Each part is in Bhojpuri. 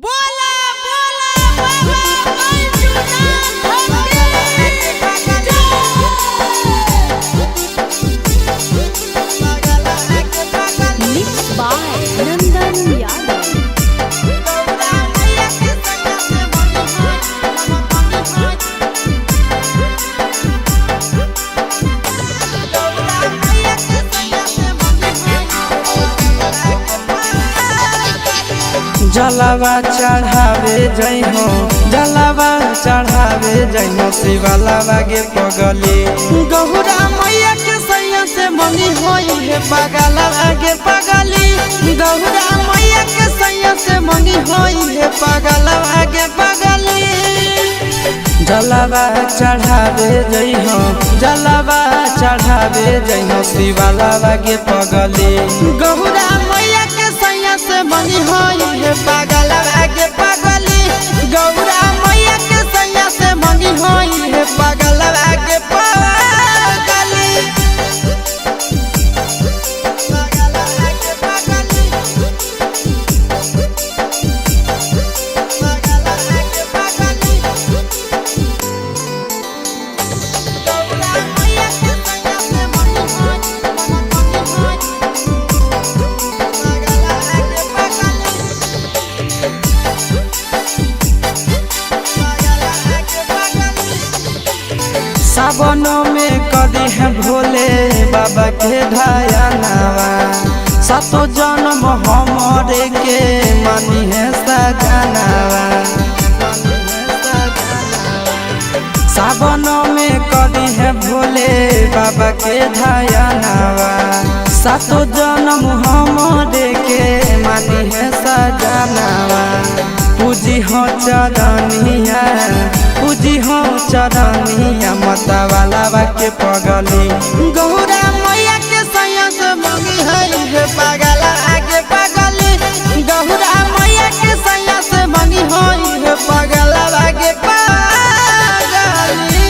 बोला बोला बाबा मिक्स बाय नंदन यादव। जलावा चढ़ावे जइहो जलावा चढ़ावे जइहो शिवलावा के पगली गहुरा मैया के सैया से मंगी होई है पगलवा के पगली गहुरा मैया के सैया से मंगी होई है पगलवा के पगली जलावा चढ़ावे जइहो जलावा चढ़ावे जइहो शिवलावा के पगली गहुरा मैया के सैया से मंगी होई है पगलवा के पगली गौरा मैया के सैया से मंगी होई है पगलवा के पगली सावनों में कदी है भोले बाबा के ढायानावा सातो जन्म हमरे के मानी है सजनावा सावनों में कदी है भोले बाबा के ढायानावा सातो जन्म हमरे के मानी है सजनावा पूजी हो चरनिया पूजी हो चरनिया माता वाला के पगली गहुरा मैया के सैया से मंगी है पगला आगे पगली गहुरा मैया के सैया से मंगी है पगला आगे पगली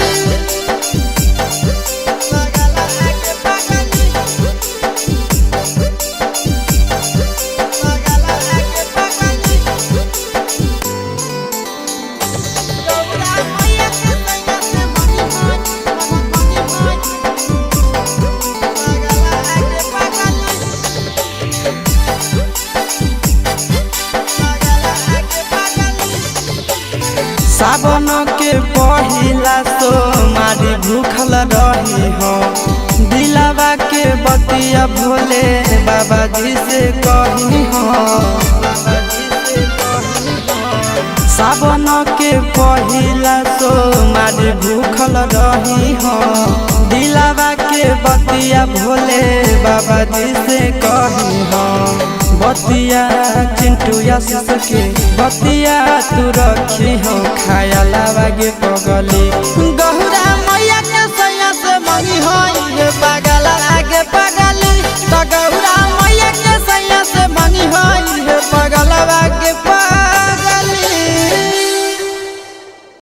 सावन के पहिला तो मारी भूखल रही हो दिलावा के बतिया भोले बाबा जी से कही हो सावन के पहिला तो मारी भूखल रही हो दिलावा के बतिया भोले बाबा जी से कही हो बतिया चिंटू आशीष के बतिया तू रखी हो खा